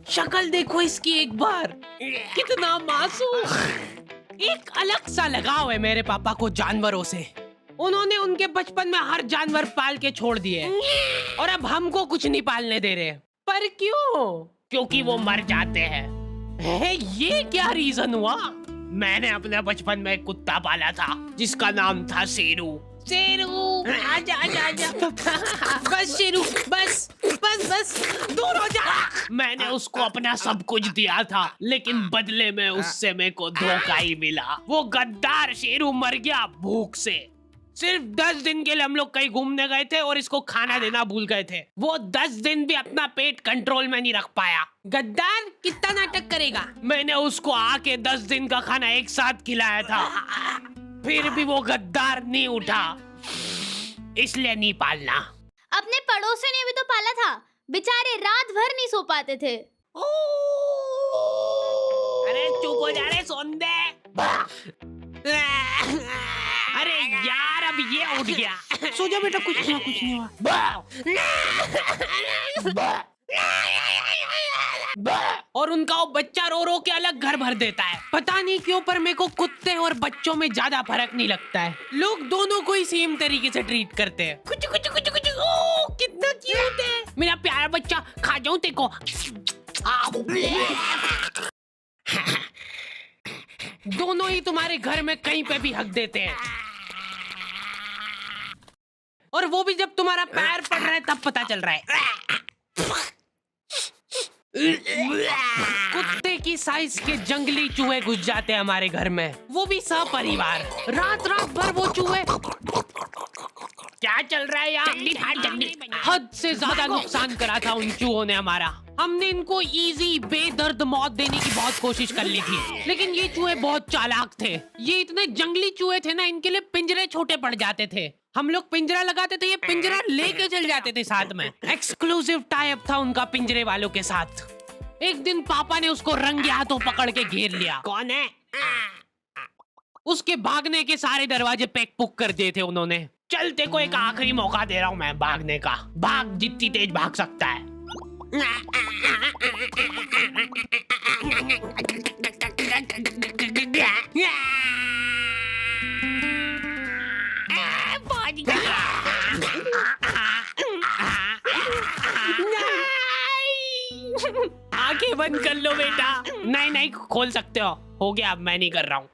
शक्ल देखो इसकी एक बार, कितना मासूम। एक अलग सा लगाव है मेरे पापा को जानवरों से। उन्होंने उनके बचपन में हर जानवर पाल के छोड़ दिए और अब हमको कुछ नहीं पालने दे रहे। पर क्यों? क्योंकि वो मर जाते हैं। ये क्या रीजन हुआ? मैंने अपने बचपन में एक कुत्ता पाला था जिसका नाम था शेरू। शेरू, आजा आजा आजा। बस शेरू, बस बस बस, दूर हो जा। मैंने उसको अपना सब कुछ दिया था, लेकिन बदले में उससे मेरे को धोखा ही मिला। वो गद्दार शेरू मर गया भूख से। सिर्फ 10 दिन के लिए हम लोग कहीं घूमने गए थे और इसको खाना देना भूल गए थे। वो 10 दिन भी अपना पेट कंट्रोल में नहीं रख पाया। गद्दार कितना नाटक करेगा। मैंने उसको आके 10 दिन का खाना एक साथ खिलाया था, फिर भी वो गद्दार नहीं उठा। इसलिए नहीं पालना। अपने पड़ोसी ने भी तो पाला था, बेचारे रात भर नहीं सो पाते थे। अरे चुप हो जा रे सोंदे। अरे यार, अब ये उठ गया। सो जा बेटा, कुछ नहीं हुआ। और उनका वो बच्चा रो रो के अलग घर भर देता है। पता नहीं क्यों, पर मेरे को कुत्ते और बच्चों में ज्यादा फर्क नहीं लगता है। लोग दोनों को ही सेम तरीके से ट्रीट करते हैं। कुछ कुछ कुछ कुछ, ओ कितना क्यूट है मेरा प्यारा बच्चा। खा जाऊं तेको? दोनों ही तुम्हारे घर में कहीं पे भी हक देते हैं, और वो भी जब तुम्हारा पैर पड़ रहा है तब पता चल रहा है। कुत्ते की साइज के जंगली चूहे घुस जाते हैं हमारे घर में, वो भी सपरिवार। रात रात भर वो चूहे। क्या चल रहा है यार? हद से ज्यादा नुकसान करा था उन चूहों ने हमारा। हमने इनको इजी बेदर्द मौत देने की बहुत कोशिश कर ली थी, लेकिन ये चूहे बहुत चालाक थे। ये इतने जंगली चूहे थे ना, इनके लिए पिंजरे छोटे पड़ जाते थे। हम लोग पिंजरा लगाते थे, ये पिंजरा लेके चल जाते थे साथ में। एक्सक्लूसिव टाई अप था उनका पिंजरे वालों के साथ। एक दिन पापा ने उसको रंगे हाथों पकड़ के घेर लिया। कौन है? उसके भागने के सारे दरवाजे पैक पुक कर दिए थे उन्होंने। चलते को एक आखिरी मौका दे रहा हूँ मैं भागने का। भाग, जितनी तेज भाग सकता है। आंखें बंद कर लो बेटा। नहीं खोल सकते हो गया। अब मैं नहीं कर रहा हूँ।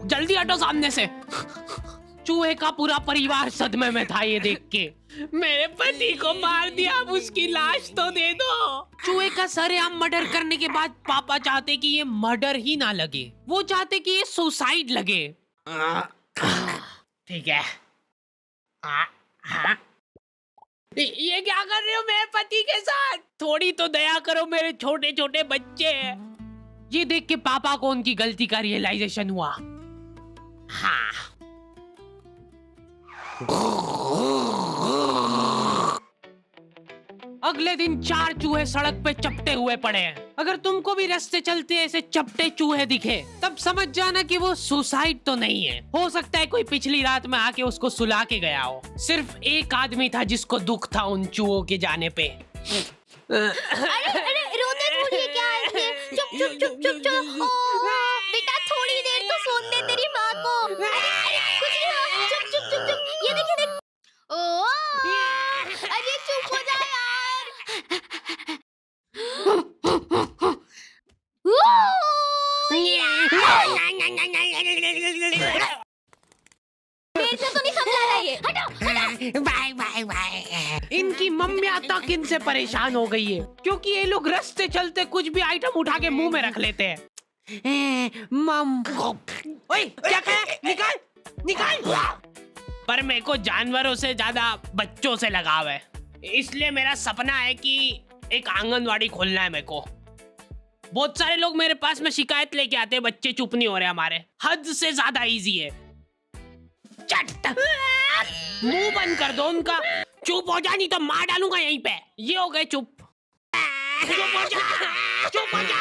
जल्दी हटो सामने से। चूहे का पूरा परिवार सदमे में था ये देख के। मेरे पति को मार दिया, अब उसकी लाश तो दे दो। चूहे का सरेआम मर्डर करने के बाद पापा चाहते कि ये मर्डर ही ना लगे, वो चाहते कि ये सुसाइड लगे। ठीक है। ये क्या कर रहे हो मेरे पति के साथ? थोड़ी तो दया करो, मेरे छोटे छोटे बच्चे हैं। ये देख के पापा को उनकी गलती का रियलाइजेशन हुआ। हाँ। अगले दिन 4 चूहे सड़क पे चपटे हुए पड़े हैं। अगर तुमको भी रास्ते चलते ऐसे चपटे चूहे दिखे, तब समझ जाना कि वो सुसाइड तो नहीं है। हो सकता है कोई पिछली रात में आके उसको सुला के गया हो। सिर्फ एक आदमी था जिसको दुख था उन चूहों के जाने पे। अरे रोते थोड़ी क्या है? चुप। बेटा थोड़ी देर तो सोने दे तेरी माँ को। कुछ नहीं हुआ। चुप। ये देख। अरे चुप हो जा यार। मेरे से तो नहीं समझा रहा ये। हटो। बाय। इनकी मम्मियाँ तक इनसे परेशान हो गई है, क्योंकि ये लोग रास्ते चलते कुछ भी आइटम उठा के मुंह में रख लेते हैं। ओए, क्या कहा? निकाल। पर मेरे को जानवरों से ज्यादा बच्चों से लगाव है, इसलिए मेरा सपना है कि एक आंगनवाड़ी खोलना है मेरे को। बहुत सारे लोग मेरे पास में शिकायत लेके आते हैं, बच्चे चुप नहीं हो रहे हमारे। हद से ज्यादा इजी है। चट, मुंह बंद कर दो उनका। चुप हो जा, नहीं तो मार डालूंगा यहीं पे। ये हो गए चुप। चुप हो जा।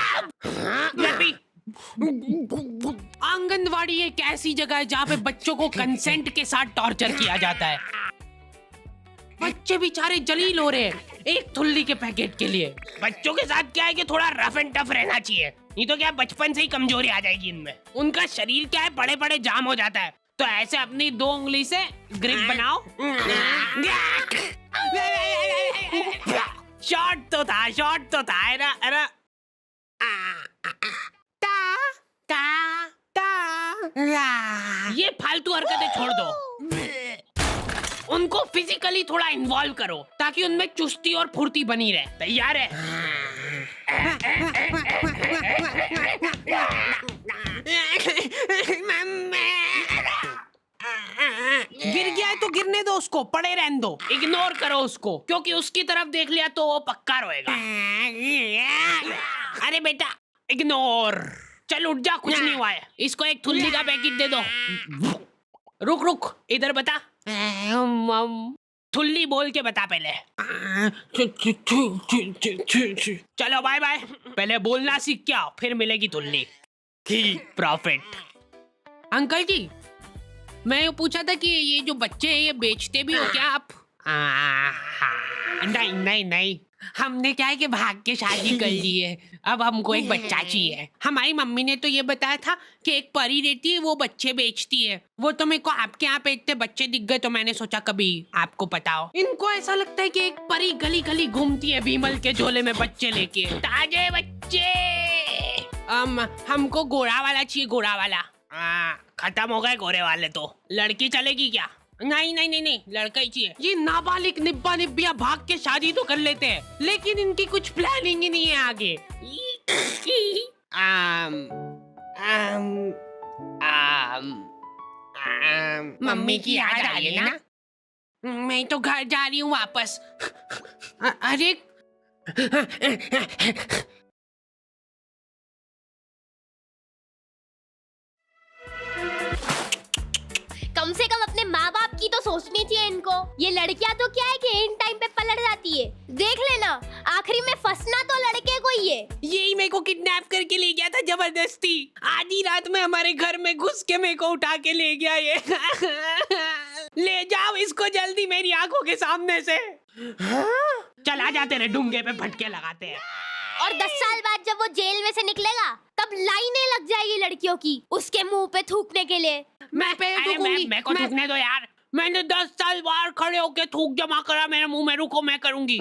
आंगनवाड़ी एक ऐसी जगह है जहाँ पे बच्चों को कंसेंट के साथ टॉर्चर किया जाता है। बच्चे बेचारे जलील हो रहे हैं एक थुल्ली के पैकेट के लिए। बच्चों के साथ क्या है कि थोड़ा रफ एंड टफ रहना चाहिए, नहीं तो क्या बचपन से ही कमजोरी आ जाएगी इनमें। उनका शरीर क्या है बड़े बड़े जाम हो जाता है, तो ऐसे अपनी 2 उंगली से ग्रिप बनाओ। शॉट तो था अरे ये फालतू हरकतें छोड़ दो, उनको फिजिकली थोड़ा इन्वॉल्व करो ताकि उनमें चुस्ती और फुर्ती बनी रहे। तैयार है? गिर गया है तो गिरने दो उसको, पड़े रहने दो, इग्नोर करो उसको, क्योंकि उसकी तरफ देख लिया तो वो पक्का रोएगा। अरे बेटा इग्नोर, चल उठ जा, कुछ नहीं हुआ है। इसको एक थुल्ली का पैकेट दे दो। रुक इधर बता, थुल्ली बोल के बता पहले। चलो बाय बाय, पहले बोलना सीख के आओ, फिर मिलेगी थुल्ली। ठीक प्रॉफिट। अंकल जी, मैं ये पूछा था कि ये जो बच्चे हैं ये बेचते भी हो क्या आप? नहीं, हमने क्या है कि भाग के शादी कर ली है, अब हमको एक बच्चा चाहिए। हमारी मम्मी ने तो ये बताया था कि एक परी रहती है वो बच्चे बेचती है। वो तो मेरे को आपके यहाँ पे इतने बच्चे दिख गए तो मैंने सोचा कभी आपको पता हो। इनको ऐसा लगता है कि एक परी गली गली घूमती है बीमल के झोले में बच्चे लेके, ताजे बच्चे। हमको गोरा वाला चाहिए, गोरा वाला। खत्म हो गए गोरे वाले तो। लड़की चलेगी क्या? नहीं, लड़का ही चाहिए। ये नाबालिग निब्बा निब्बिया भाग के शादी तो कर लेते हैं, लेकिन इनकी कुछ प्लानिंग ही नहीं है आगे। मम्मी की याद आ रही है ना? मैं तो घर जा रही हूँ वापस। अरे कम से कम अपने माँ बाप की तो सोचनी चाहिए इनको। ये लड़कियां तो क्या है कि इन टाइम पे पलट जाती है। देख लेना, आखिरी में फंसना तो लड़के को ही है। यही मेरे को किडनैप करके ले गया था जबरदस्ती। आधी रात में हमारे घर में घुस के मेरे को उठा के ले गया ये। ले जाओ इसको जल्दी मेरी आंखों के सामने से। चला जाते रहे, डूंगे पे फटके लगाते हैं। और 10 साल बाद जब वो जेल में से निकलेगा तब लाइनें लग जाएगी लड़कियों की उसके मुंह पे थूकने के लिए। मैं को थूकने दो यार, मैंने 10 साल बाहर खड़े होके थूक जमा करा मेरे मुंह में। रुको मैं करूंगी।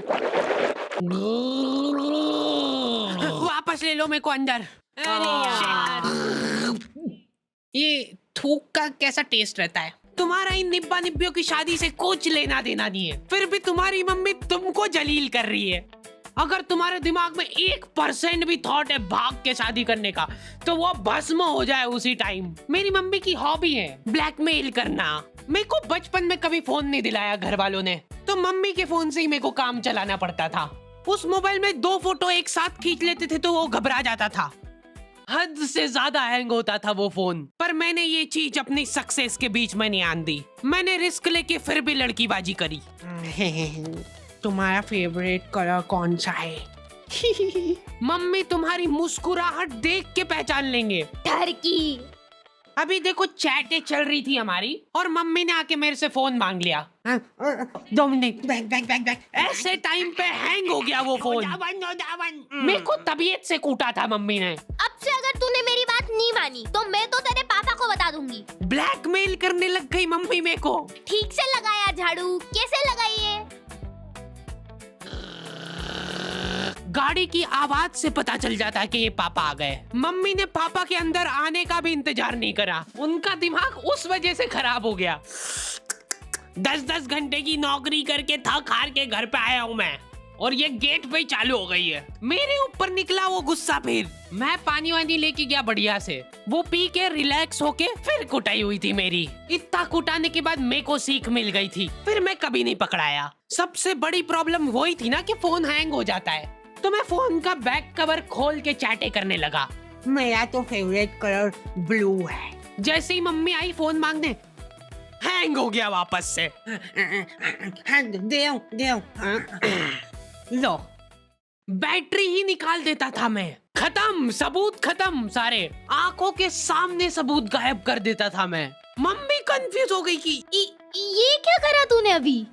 वापस ले लो मेरे को अंदर। अरे यार, ये थूक का कैसा टेस्ट रहता है? तुम्हारा इन निब्बा निब्बियों की शादी से कुछ लेना देना नहीं है, फिर भी तुम्हारी मम्मी तुमको जलील कर रही है। अगर तुम्हारे दिमाग में 1% भी थॉट है भाग के शादी करने का, तो वो भस्म हो जाए उसी टाइम। मेरी मम्मी की हॉबी है ब्लैकमेल करना। मेरे को बचपन में कभी फोन नहीं दिलाया घर वालों ने, तो मम्मी के फोन से ही मेरे को काम चलाना पड़ता था। उस मोबाइल में 2 फोटो एक साथ खींच लेते थे तो वो घबरा जाता था। हद से ज्यादा हैंग होता था वो फोन। पर मैंने ये चीज अपनी सक्सेस के बीच में नहीं आन दी। मैंने रिस्क लेके फिर भी लड़कीबाजी करी। तुम्हारा फेवरेट कलर कौन सा है? मम्मी तुम्हारी मुस्कुराहट देख के पहचान लेंगे। टर्की। अभी देखो चैटें चल रही थी हमारी और मम्मी ने आके मेरे से फोन मांग लिया। 2 मिनट बैक। ऐसे टाइम पे हैंग हो गया वो फोन। मेरे को तबीयत से कूटा था मम्मी ने। अब से अगर तूने मेरी बात नहीं मानी तो मैं तो तेरे पापा को बता दूंगी। ब्लैकमेल करने लग गई मम्मी मेरे को। ठीक से लगाया झाड़ू? कैसे लगाई है? गाड़ी की आवाज से पता चल जाता है कि ये पापा आ गए। मम्मी ने पापा के अंदर आने का भी इंतजार नहीं करा। उनका दिमाग उस वजह से खराब हो गया। 10-10 घंटे की नौकरी करके थक हार के घर पे आया हूँ मैं, और ये गेट पे ही चालू हो गई है। मेरे ऊपर निकला वो गुस्सा। फिर मैं पानी वानी लेके गया बढ़िया से, वो पी के रिलैक्स होके फिर कुटाई हुई थी मेरी। इतना कुटाने के बाद मेरे को सीख मिल गई थी, फिर मैं कभी नहीं पकड़ाया। सबसे बड़ी प्रॉब्लम वही थी ना कि फोन हैंग हो जाता है, तो मैं फोन का बैक कवर खोल के चैटे करने लगा। मेरा तो फेवरेट कलर ब्लू है। जैसे ही मम्मी आई फोन मांगने, हैंग हो गया वापस से। लो, बैटरी ही निकाल देता था मैं। खत्म, सबूत खत्म सारे। आंखों के सामने सबूत गायब कर देता था मैं। मम्मी कंफ्यूज हो गई कि ये क्या करा तूने अभी?